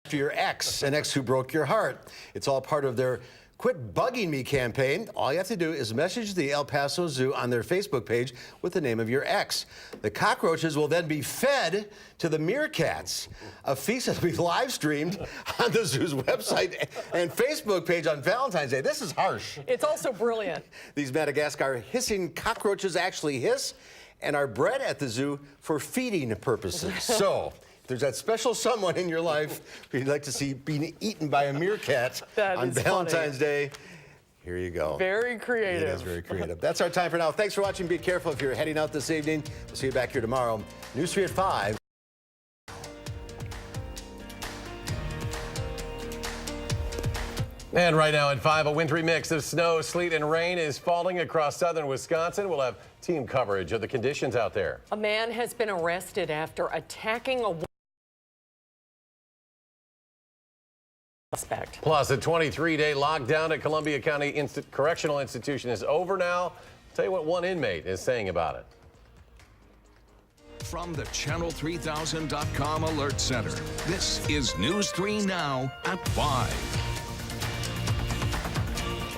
For your ex, an ex who broke your heart. It's all part of their Quit Bugging Me campaign. All you have to do is message the El Paso Zoo on their Facebook page with the name of your ex. The cockroaches will then be fed to the meerkats. A feast that will be live streamed on the zoo's website and Facebook page on Valentine's Day. This is harsh. It's also brilliant. These Madagascar hissing cockroaches actually hiss and are bred at the zoo for feeding purposes. So, there's that special someone in your life who you'd like to see being eaten by a meerkat on Valentine's Day. Here you go. Very creative. It is very creative. That's our time for now. Thanks for watching. Be careful if you're heading out this evening. We'll see you back here tomorrow. News 3 at 5. And right now at 5, a wintry mix of snow, sleet, and rain is falling across southern Wisconsin. We'll have team coverage of the conditions out there. A man has been arrested after attacking a suspect. Plus, a 23-day lockdown at Columbia County Correctional Institution is over now. I'll tell you what one inmate is saying about it. From the Channel3000.com Alert Center, this is News 3 Now at 5.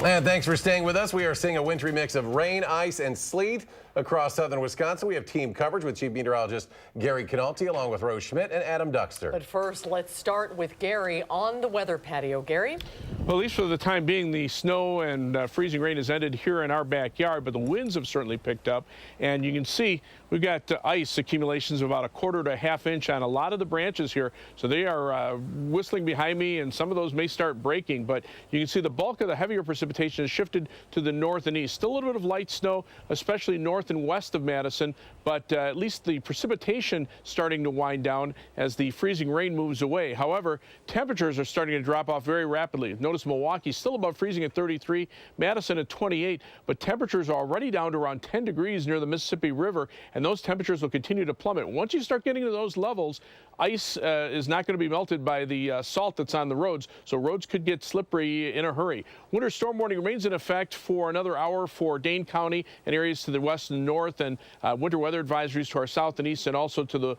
And thanks for staying with us. We are seeing a wintry mix of rain, ice, and sleet across southern Wisconsin. We have team coverage with Chief Meteorologist Gary Canalti along with Rose Schmidt and Adam Duxter. But first, let's start with Gary on the weather patio. Gary? Well, at least for the time being, the snow and freezing rain has ended here in our backyard, but the winds have certainly picked up. And you can see we've got ice accumulations of about 1/4 to 1/2 inch on a lot of the branches here. So they are whistling behind me, and some of those may start breaking. But you can see the bulk of the heavier precipitation has shifted to the north and east. Still a little bit of light snow, especially north and west of Madison, but at least the precipitation starting to wind down as the freezing rain moves away. However, temperatures are starting to drop off very rapidly. Notice Milwaukee still above freezing at 33, Madison at 28, but temperatures are already down to around 10 degrees near the Mississippi River, and those temperatures will continue to plummet. Once you start getting to those levels, ice is not going to be melted by the salt that's on the roads, so roads could get slippery in a hurry. Winter storm warning remains in effect for another hour for Dane County and areas to the west and north, and winter weather advisories to our south and east, and also to the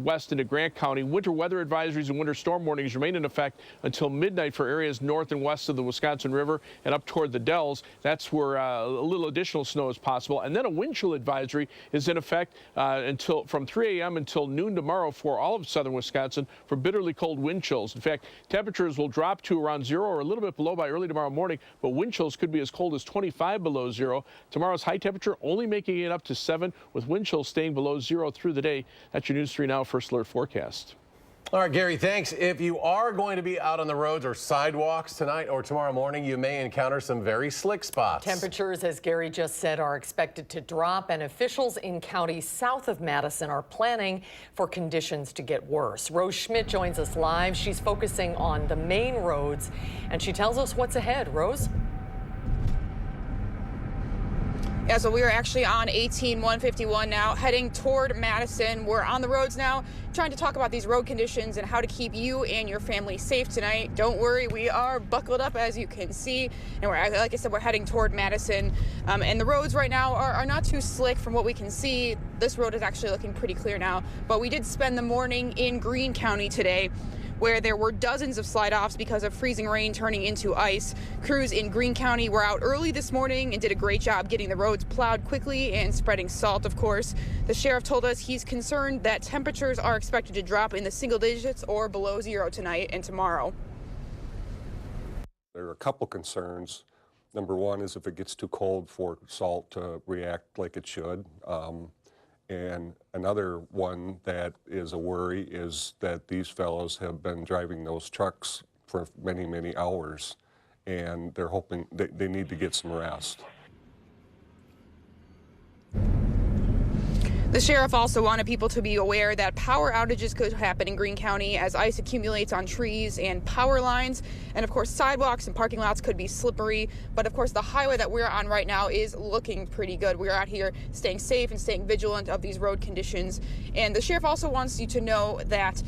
west into Grant County. Winter weather advisories and winter storm warnings remain in effect until midnight for areas north and west of the Wisconsin River and up toward the Dells. That's where a little additional snow is possible. And then a wind chill advisory is in effect until from 3 a.m. until noon tomorrow for all of southern Wisconsin for bitterly cold wind chills. In fact, temperatures will drop to around 0 or a little bit below by early tomorrow morning, but wind chills could be as cold as 25 below 0. Tomorrow's high temperature only making it up to 7, with wind chills staying below 0 through the day. That's your News 3 Now First Alert forecast. All right, Gary, thanks. If you are going to be out on the roads or sidewalks tonight or tomorrow morning, you may encounter some very slick spots. Temperatures, as Gary just said, are expected to drop, and officials in counties south of Madison are planning for conditions to get worse. Rose Schmidt joins us live. She's focusing on the main roads, and she tells us what's ahead. Rose? Yeah, so we are actually on 18151 now, heading toward Madison. We're on the roads now, trying to talk about these road conditions and how to keep you and your family safe tonight. Don't worry, we are buckled up, as you can see, and we're, like I said, we're heading toward Madison. And the roads right now are not too slick from what we can see. This road is actually looking pretty clear now, but we did spend the morning in Greene County today, where there were dozens of slide-offs because of freezing rain turning into ice. Crews in Greene County were out early this morning and did a great job getting the roads plowed quickly and spreading salt, of course. The sheriff told us he's concerned that temperatures are expected to drop in the single digits or below 0 tonight and tomorrow. There are a couple concerns. Number one is if it gets too cold for salt to react like it should. And another one that is a worry is that these fellows have been driving those trucks for many, many hours, and they're hoping they need to get some rest. The sheriff also wanted people to be aware that power outages could happen in Greene County as ice accumulates on trees and power lines. And of course, sidewalks and parking lots could be slippery. But of course, the highway that we're on right now is looking pretty good. We're out here staying safe and staying vigilant of these road conditions. And the sheriff also wants you to know that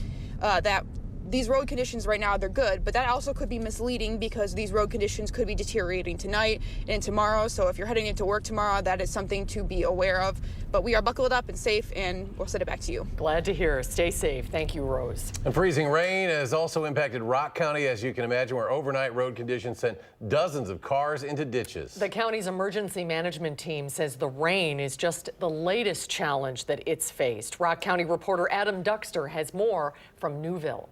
these road conditions right now, they're good, but that also could be misleading because these road conditions could be deteriorating tonight and tomorrow. So if you're heading into work tomorrow, that is something to be aware of. But we are buckled up and safe, and we'll send it back to you. Glad to hear. Stay safe. Thank you, Rose. And freezing rain has also impacted Rock County, as you can imagine, where overnight road conditions sent dozens of cars into ditches. The county's emergency management team says the rain is just the latest challenge that it's faced. Rock County reporter Adam Duxter has more from Newville.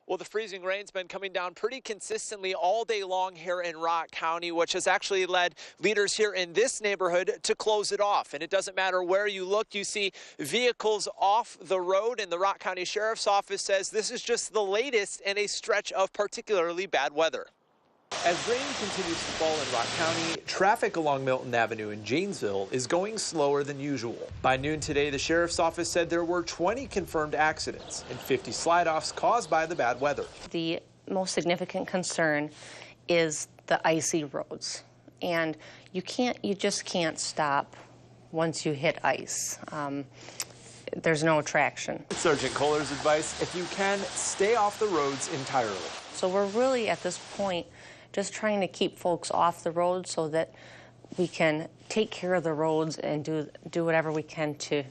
Well, the freezing rain's been coming down pretty consistently all day long here in Rock County, which has actually led leaders here in this neighborhood to close it off. And it doesn't matter where you look, you see vehicles off the road, and the Rock County Sheriff's Office says this is just the latest in a stretch of particularly bad weather. As rain continues to fall in Rock County, traffic along Milton Avenue in Janesville is going slower than usual. By noon today, the Sheriff's Office said there were 20 confirmed accidents and 50 slide-offs caused by the bad weather. The most significant concern is the icy roads. And you just can't stop once you hit ice. There's no traction. Sergeant Kohler's advice, if you can, stay off the roads entirely. So we're really at this point just trying to keep folks off the road so that we can take care of the roads and do whatever we can to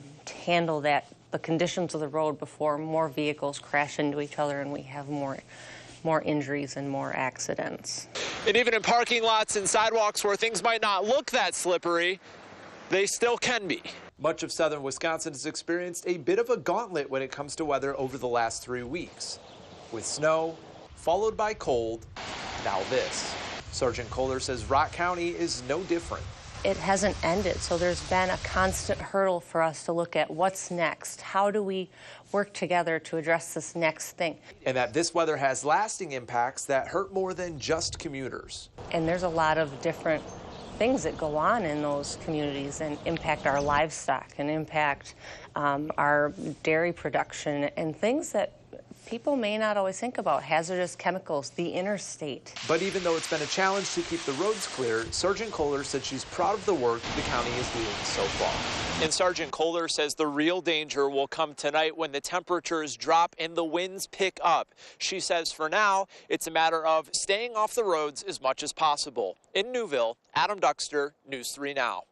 handle the conditions of the road before more vehicles crash into each other and we have more injuries and more accidents. And even in parking lots and sidewalks where things might not look that slippery, they still can be. Much of southern Wisconsin has experienced a bit of a gauntlet when it comes to weather over the last 3 weeks, with snow, followed by cold, now this. Sergeant Kohler says Rock County is no different. It hasn't ended, so there's been a constant hurdle for us to look at what's next. How do we work together to address this next thing? And that this weather has lasting impacts that hurt more than just commuters. And there's a lot of different things that go on in those communities and impact our livestock and impact our dairy production and things that people may not always think about, hazardous chemicals, the interstate. But even though it's been a challenge to keep the roads clear, Sergeant Kohler said she's proud of the work the county is doing so far. And Sergeant Kohler says the real danger will come tonight when the temperatures drop and the winds pick up. She says for now, it's a matter of staying off the roads as much as possible. In Newville, Adam Duxter, News 3 Now.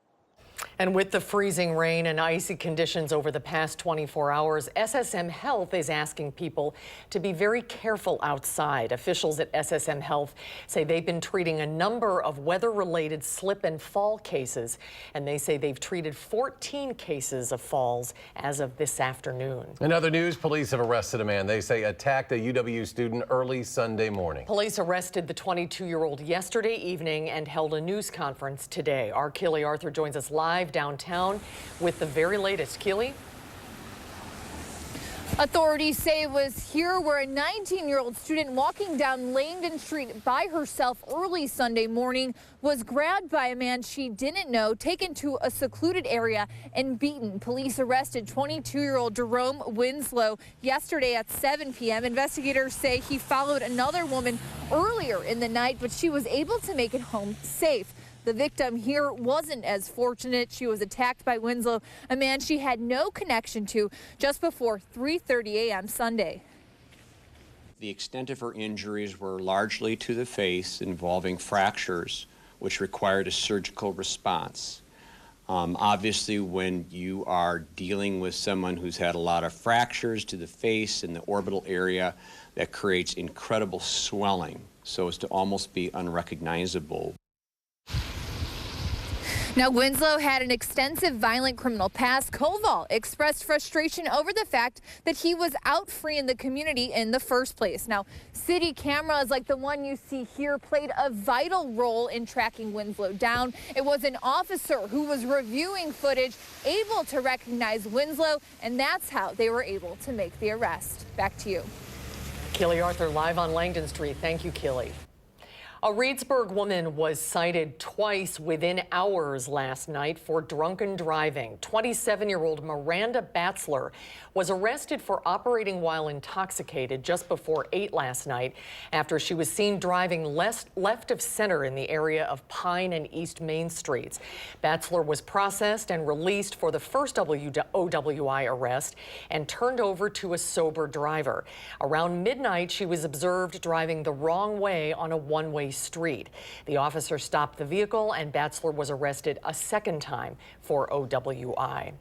And with the freezing rain and icy conditions over the past 24 hours, SSM Health is asking people to be very careful outside. Officials at SSM Health say they've been treating a number of weather-related slip and fall cases, and they say they've treated 14 cases of falls as of this afternoon. In other news, police have arrested a man they say attacked a UW student early Sunday morning. Police arrested the 22-year-old yesterday evening and held a news conference today. Our Keely Arthur joins us live downtown with the very latest. Keely? Authorities say it was here where a 19-year-old student walking down Langdon Street by herself early Sunday morning was grabbed by a man she didn't know, taken to a secluded area and beaten. Police arrested 22-year-old Jerome Winslow yesterday at 7 p.m. Investigators say he followed another woman earlier in the night, but she was able to make it home safe. The victim here wasn't as fortunate. She was attacked by Winslow, a man she had no connection to, just before 3:30 a.m. Sunday. The extent of her injuries were largely to the face, involving fractures, which required a surgical response. Obviously, when you are dealing with someone who's had a lot of fractures to the face and the orbital area, that creates incredible swelling, so as to almost be unrecognizable. Now, Winslow had an extensive violent criminal past. Koval expressed frustration over the fact that he was out free in the community in the first place. Now, city cameras like the one you see here played a vital role in tracking Winslow down. It was an officer who was reviewing footage able to recognize Winslow, and that's how they were able to make the arrest. Back to you. Keely Arthur live on Langdon Street. Thank you, Keely. A Reedsburg woman was cited twice within hours last night for drunken driving. 27-year-old Miranda Batzler was arrested for operating while intoxicated just before 8 last night after she was seen driving left of center in the area of Pine and East Main Streets. Batzler was processed and released for the first OWI arrest and turned over to a sober driver. Around midnight, she was observed driving the wrong way on a one-way street. The officer stopped the vehicle and Batzler was arrested a second time for OWI.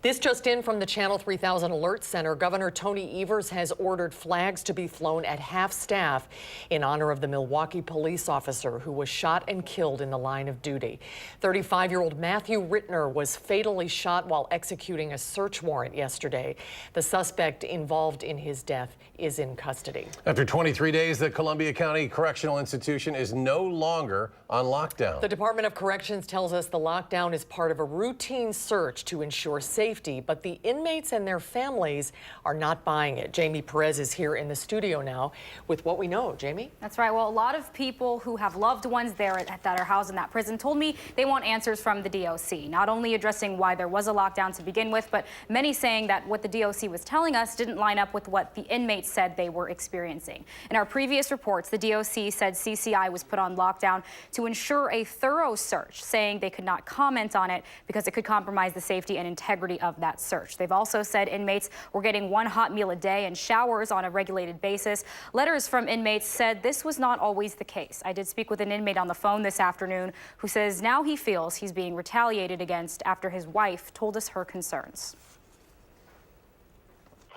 This just in from the Channel 3000 Alert Center. Governor Tony Evers has ordered flags to be flown at half staff in honor of the Milwaukee police officer who was shot and killed in the line of duty. 35-year-old Matthew Rittner was fatally shot while executing a search warrant yesterday. The suspect involved in his death is in custody. After 23 days, the Columbia County Correctional Institution is no longer on lockdown. The Department of Corrections tells us the lockdown is part of a routine search to ensure safety, but the inmates and their families are not buying it. Jamie Perez is here in the studio now with what we know. Jamie? That's right. Well, a lot of people who have loved ones there that are housed in that prison told me they want answers from the DOC, not only addressing why there was a lockdown to begin with, but many saying that what the DOC was telling us didn't line up with what the inmates said they were experiencing. In our previous reports, the DOC said CCI was put on lockdown to ensure a thorough search, saying they could not comment on it because it could compromise the safety and integrity of that search. They've also said inmates were getting one hot meal a day and showers on a regulated basis. Letters from inmates said this was not always the case. I did speak with an inmate on the phone this afternoon who says now he feels he's being retaliated against after his wife told us her concerns.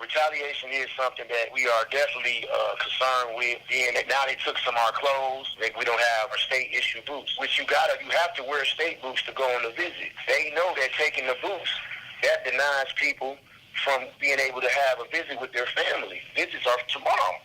Retaliation is something that we are definitely concerned with, being that now they took some of our clothes, that we don't have our state-issue boots, which you have to wear state boots to go on the visit. They know that taking the boots, that denies people from being able to have a visit with their family. Visits are tomorrow.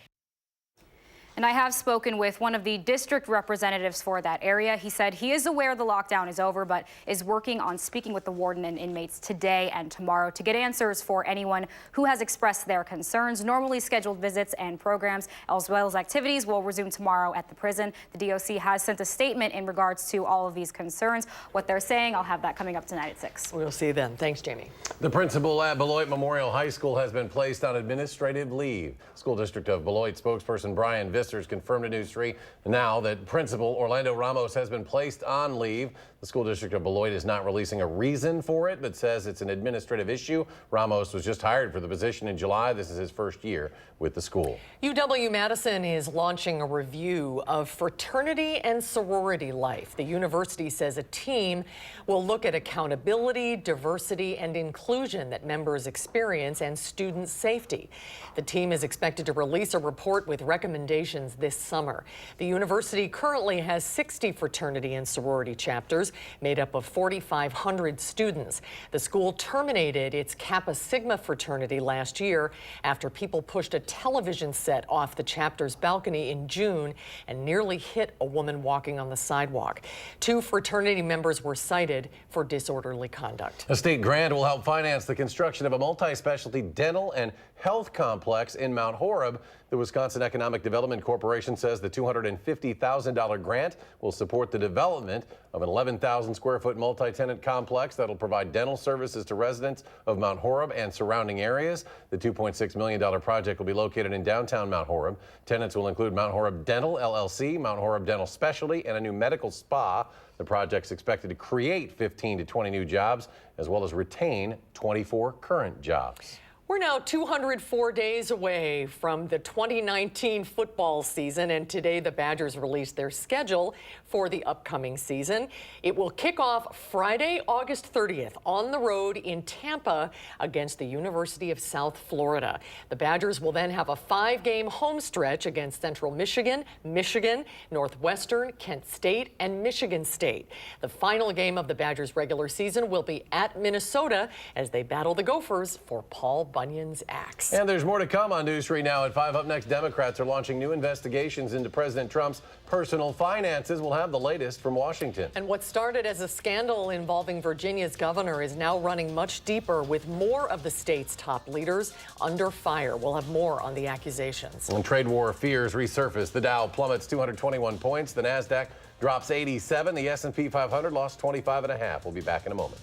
And I have spoken with one of the district representatives for that area. He said he is aware the lockdown is over, but is working on speaking with the warden and inmates today and tomorrow to get answers for anyone who has expressed their concerns. Normally scheduled visits and programs, as well as activities, will resume tomorrow at the prison. The DOC has sent a statement in regards to all of these concerns. What they're saying, I'll have that coming up tonight at 6. We'll see you then. Thanks, Jamie. The principal at Beloit Memorial High School has been placed on administrative leave. School District of Beloit spokesperson Brian Visters confirmed to News 3 now that Principal Orlando Ramos has been placed on leave. The School District of Beloit is not releasing a reason for it, but says it's an administrative issue. Ramos was just hired for the position in July. This is his first year with the school. UW-Madison is launching a review of fraternity and sorority life. The university says a team will look at accountability, diversity, and inclusion that members experience and student safety. The team is expected to release a report with recommendations this summer. The university currently has 60 fraternity and sorority chapters made up of 4,500 students. The school terminated its Kappa Sigma fraternity last year after people pushed a television set off the chapter's balcony in June and nearly hit a woman walking on the sidewalk. 2 fraternity members were cited for disorderly conduct. A state grant will help finance the construction of a multi-specialty dental and health complex in Mount Horeb. The Wisconsin Economic Development Corporation says the $250,000 grant will support the development of an 11,000 square foot multi-tenant complex that will provide dental services to residents of Mount Horeb and surrounding areas. The $2.6 million project will be located in downtown Mount Horeb. Tenants will include Mount Horeb Dental LLC, Mount Horeb Dental Specialty, and a new medical spa. The project's expected to create 15 to 20 new jobs, as well as retain 24 current jobs. We're now 204 days away from the 2019 football season, and today the Badgers released their schedule for the upcoming season. It will kick off Friday, August 30th on the road in Tampa against the University of South Florida. The Badgers will then have a 5-game home stretch against Central Michigan, Michigan, Northwestern, Kent State, and Michigan State. The final game of the Badgers regular season will be at Minnesota as they battle the Gophers for Paul Bunyan. Bunyan's axe. And there's more to come on News 3 Now at 5. Up next, Democrats are launching new investigations into President Trump's personal finances. We'll have the latest from Washington. And what started as a scandal involving Virginia's governor is now running much deeper, with more of the state's top leaders under fire. We'll have more on the accusations. When trade war fears resurface, the Dow plummets 221 points. The Nasdaq drops 87. The S&P 500 lost 25.5. We'll be back in a moment.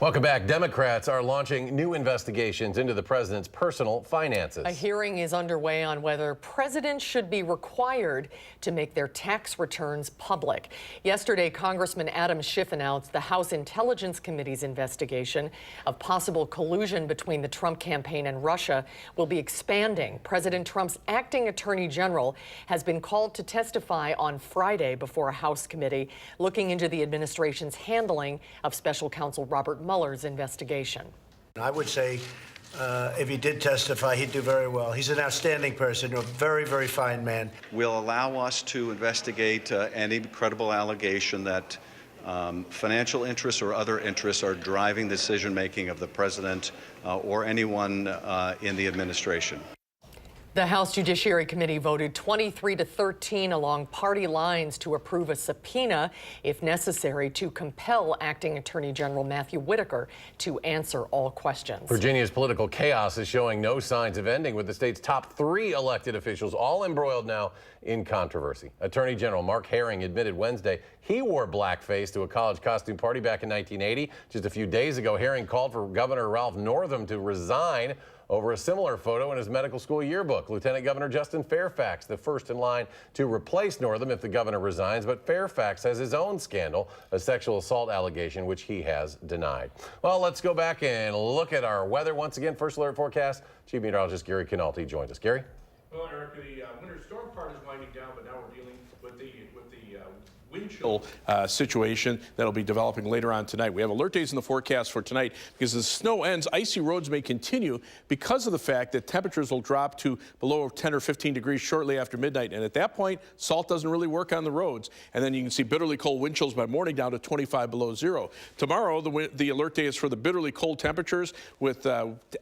Welcome back. Democrats are launching new investigations into the president's personal finances. A hearing is underway on whether presidents should be required to make their tax returns public. Yesterday, Congressman Adam Schiff announced the House Intelligence Committee's investigation of possible collusion between the Trump campaign and Russia will be expanding. President Trump's acting attorney general has been called to testify on Friday before a House committee looking into the administration's handling of special counsel Robert Mueller's investigation. I would say if he did testify, he'd do very well. He's an outstanding person, a very, very fine man. Will allow us to investigate any credible allegation that financial interests or other interests are driving the decision-making of the president or anyone in the administration. The House Judiciary Committee voted 23-13 along party lines to approve a subpoena, if necessary, to compel Acting Attorney General Matthew Whitaker to answer all questions. Virginia's political chaos is showing no signs of ending, with the state's top 3 elected officials all embroiled now in controversy. Attorney General Mark Herring admitted Wednesday he wore blackface to a college costume party back in 1980. Just a few days ago, Herring called for Governor Ralph Northam to resign. over a similar photo in his medical school yearbook. Lieutenant Governor Justin Fairfax, the first in line to replace Northam if the governor resigns, but Fairfax has his own scandal, a sexual assault allegation, which he has denied. Well, let's go back and look at our weather once again. First alert forecast. Chief Meteorologist Gary Canalti joins us. Gary? Well, Eric, the winter storm part is winding down, but now we're dealing with the wind chill situation that'll be developing later on tonight. We have alert days in the forecast for tonight because as the snow ends, icy roads may continue because of the fact that temperatures will drop to below 10 or 15 degrees shortly after midnight. And at that point, salt doesn't really work on the roads. And then you can see bitterly cold wind chills by morning down to 25 below zero. Tomorrow, the alert day is for the bitterly cold temperatures with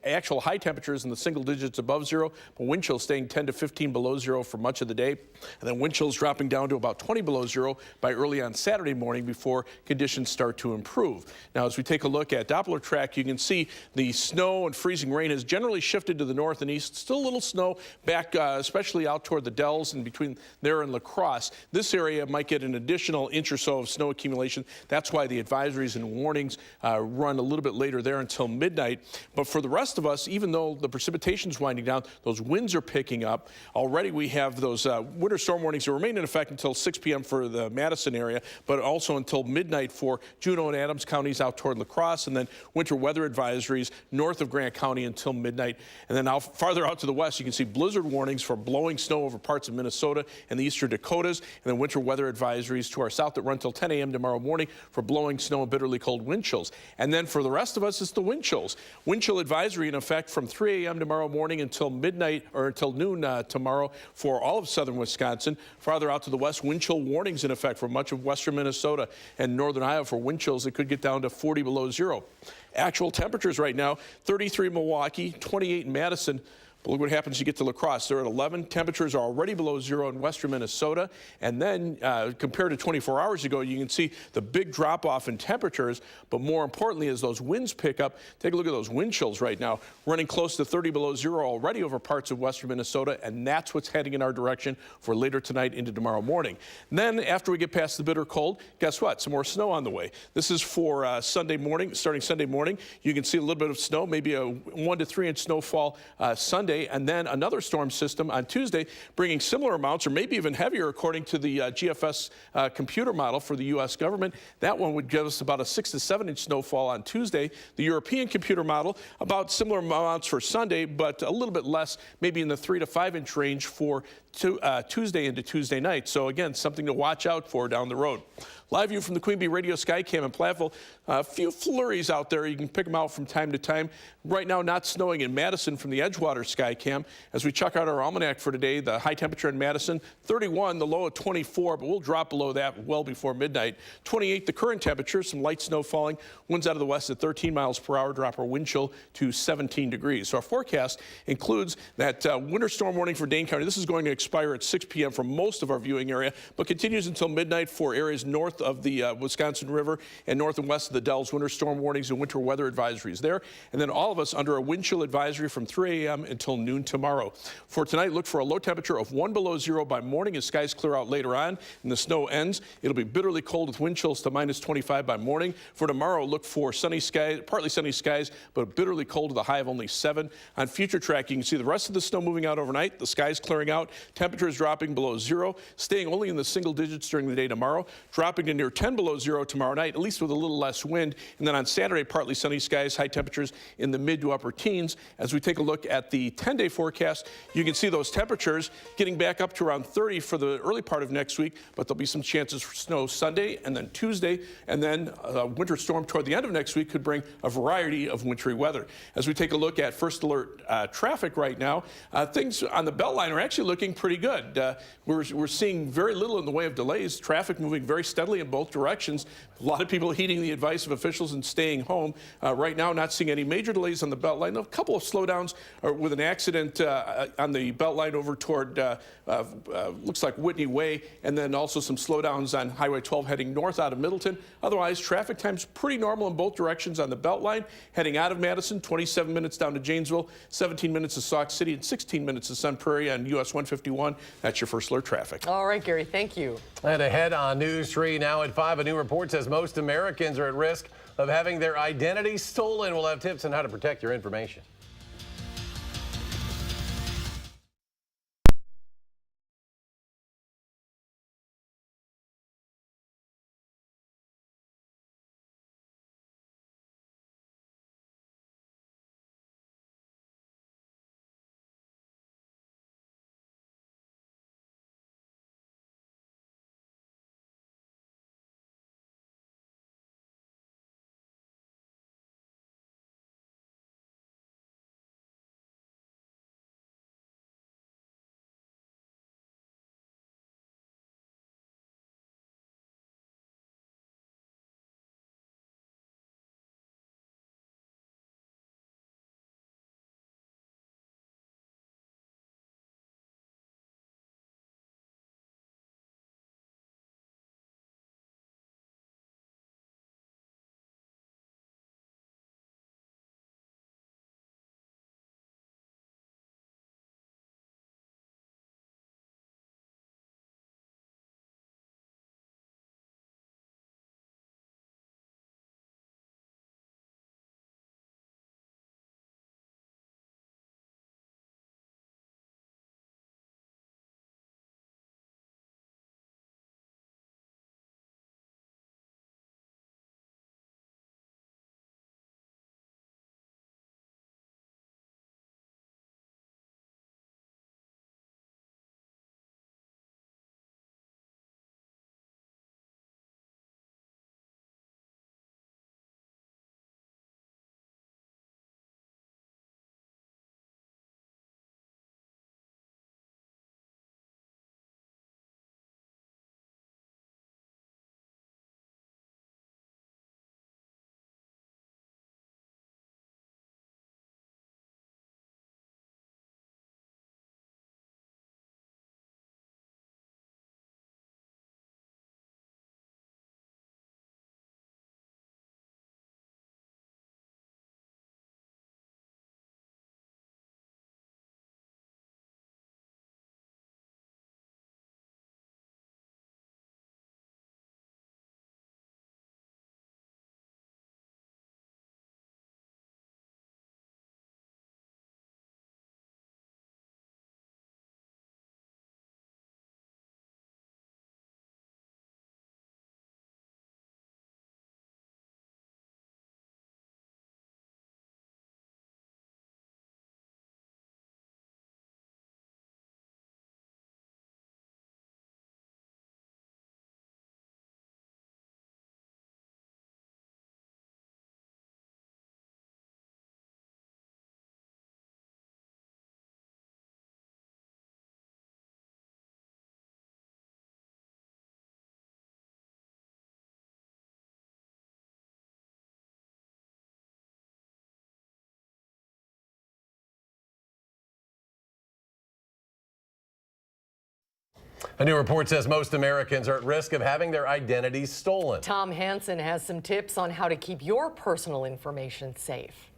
actual high temperatures in the single digits above zero, but wind chills staying 10 to 15 below zero for much of the day. And then wind chills dropping down to about 20 below zero by early on Saturday morning before conditions start to improve. Now, as we take a look at Doppler track, you can see the snow and freezing rain has generally shifted to the north and east. Still a little snow back, especially out toward the Dells and between there and La Crosse. This area might get an additional inch or so of snow accumulation. That's why the advisories and warnings run a little bit later there until midnight. But for the rest of us, even though the precipitation is winding down, those winds are picking up. Already we have those winter storm warnings that remain in effect until 6 p.m. for the Madison area, but also until midnight for Juneau and Adams counties out toward La Crosse, and then winter weather advisories north of Grant County until midnight. And then farther out to the west, you can see blizzard warnings for blowing snow over parts of Minnesota and the eastern Dakotas, and then winter weather advisories to our south that run till 10 a.m. tomorrow morning for blowing snow and bitterly cold wind chills. And then for the rest of us, it's the wind chills. Wind chill advisory in effect from 3 a.m. tomorrow morning until midnight or until noon tomorrow for all of southern Wisconsin. Farther out to the west, wind chill warnings in effect for much of western Minnesota and northern Iowa for wind chills that could get down to 40 below zero. Actual temperatures right now, 33 in Milwaukee, 28 in Madison. But look what happens as you get to La Crosse. They're at 11. Temperatures are already below zero in western Minnesota. And then compared to 24 hours ago, you can see the big drop off in temperatures. But more importantly, as those winds pick up, take a look at those wind chills right now, running close to 30 below zero already over parts of western Minnesota. And that's what's heading in our direction for later tonight into tomorrow morning. And then after we get past the bitter cold, guess what? Some more snow on the way. This is for Sunday morning, starting Sunday morning. You can see a little bit of snow, maybe a 1 to 3 inch snowfall Sunday. And then another storm system on Tuesday, bringing similar amounts or maybe even heavier according to the GFS computer model for the U.S. government. That one would give us about a 6 to 7 inch snowfall on Tuesday. The European computer model, about similar amounts for Sunday, but a little bit less, maybe in the 3 to 5 inch range for Tuesday into Tuesday night. So again, something to watch out for down the road. Live view from the Queen Bee Radio Skycam in Platteville. A few flurries out there. You can pick them out from time to time. Right now, not snowing in Madison from the Edgewater Skycam. As we check out our almanac for today, the high temperature in Madison, 31, the low at 24, but we'll drop below that well before midnight. 28, the current temperature, some light snow falling. Winds out of the west at 13 miles per hour, drop our wind chill to 17 degrees. So our forecast includes that winter storm warning for Dane County. This is going to expire at 6 p.m. for most of our viewing area, but continues until midnight for areas north of the Wisconsin River and north and west of the Dells. Winter storm warnings and winter weather advisories there. And then all of us under a wind chill advisory from 3 a.m. until noon tomorrow. For tonight, look for a low temperature of 1 below zero by morning as skies clear out later on and the snow ends. It'll be bitterly cold with wind chills to minus 25 by morning. For tomorrow, look for sunny skies, partly sunny skies, but bitterly cold with a high of only 7. On future track, you can see the rest of the snow moving out overnight, the skies clearing out, temperatures dropping below zero, staying only in the single digits during the day tomorrow, dropping to near 10 below zero tomorrow night, at least with a little less wind. And then on Saturday, partly sunny skies, high temperatures in the mid to upper teens. As we take a look at the 10-day forecast, you can see those temperatures getting back up to around 30 for the early part of next week, but there'll be some chances for snow Sunday and then Tuesday, and then a winter storm toward the end of next week could bring a variety of wintry weather. As we take a look at first alert traffic right now, things on the Beltline are actually looking pretty good. We're seeing very little in the way of delays, traffic moving very steadily in both directions. A lot of people heeding the advice of officials and staying home. Right now, not seeing any major delays on the Beltline. A couple of slowdowns with an accident on the Beltline over toward, looks like Whitney Way, and then also some slowdowns on Highway 12 heading north out of Middleton. Otherwise, traffic time's pretty normal in both directions on the Beltline. Heading out of Madison, 27 minutes down to Janesville, 17 minutes to Sauk City, and 16 minutes to Sun Prairie on US 151. That's your first alert traffic. All right, Gary, thank you. And ahead on News 3 now at 5, a new report says most Americans are at risk of having their identity stolen. We'll have tips on how to protect your information. A new report says most Americans are at risk of having their identities stolen. Tom Hansen has some tips on how to keep your personal information safe.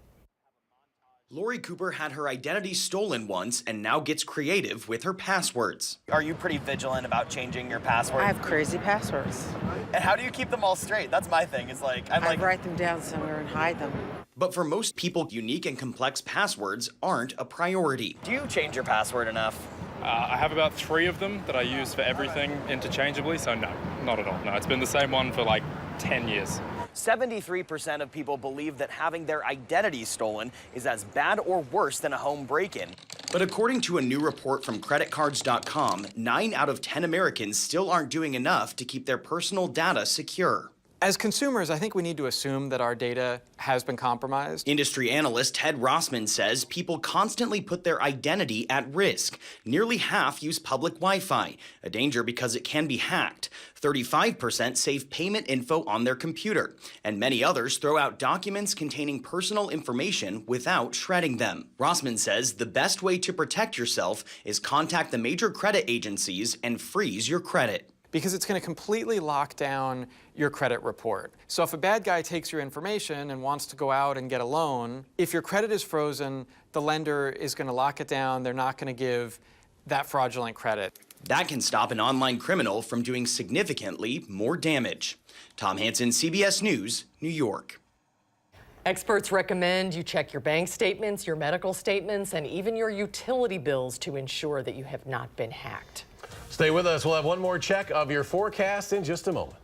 Lori Cooper had her identity stolen once and now gets creative with her passwords. Are you pretty vigilant about changing your password? I have crazy passwords. And how do you keep them all straight? That's my thing. Is like I write them down somewhere and hide them. But for most people, unique and complex passwords aren't a priority. Do you change your password enough? I have about 3 of them that I use for everything interchangeably, so no, not at all. No, it's been the same one for like 10 years. 73% of people believe that having their identity stolen is as bad or worse than a home break-in. But according to a new report from creditcards.com, 9 out of 10 Americans still aren't doing enough to keep their personal data secure. As consumers, I think we need to assume that our data has been compromised. Industry analyst Ted Rossman says people constantly put their identity at risk. Nearly half use public Wi-Fi, a danger because it can be hacked. 35% save payment info on their computer, and many others throw out documents containing personal information without shredding them. Rossman says the best way to protect yourself is contact the major credit agencies and freeze your credit. Because it's going to completely lock down your credit report. So if a bad guy takes your information and wants to go out and get a loan, if your credit is frozen, the lender is going to lock it down. They're not going to give that fraudulent credit. That can stop an online criminal from doing significantly more damage. Tom Hansen, CBS News, New York. Experts recommend you check your bank statements, your medical statements, and even your utility bills to ensure that you have not been hacked. Stay with us. We'll have one more check of your forecast in just a moment.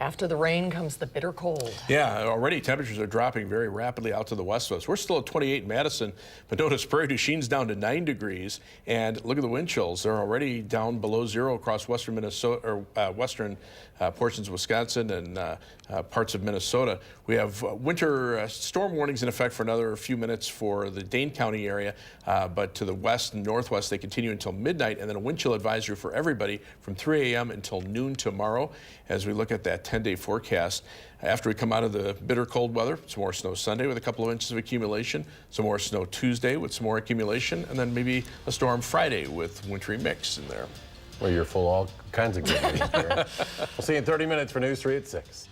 After the rain comes the bitter cold. Yeah, already temperatures are dropping very rapidly out to the west of us. We're still at 28 in Madison, but notice Prairie du Chine's down to 9 degrees. And look at the wind chills. They're already down below zero across western Minnesota, or western portions of Wisconsin and parts of Minnesota. We have winter storm warnings in effect for another few minutes for the Dane County area, but to the west and northwest they continue until midnight, and then a wind chill advisory for everybody from 3 a.m. until noon tomorrow. As we look at that 10-day forecast, after we come out of the bitter cold weather, some more snow Sunday with a couple of inches of accumulation, some more snow Tuesday with some more accumulation, and then maybe a storm Friday with wintry mix in there. Well, you're full of all kinds of good news there. We'll see you in 30 minutes for News 3 at 6.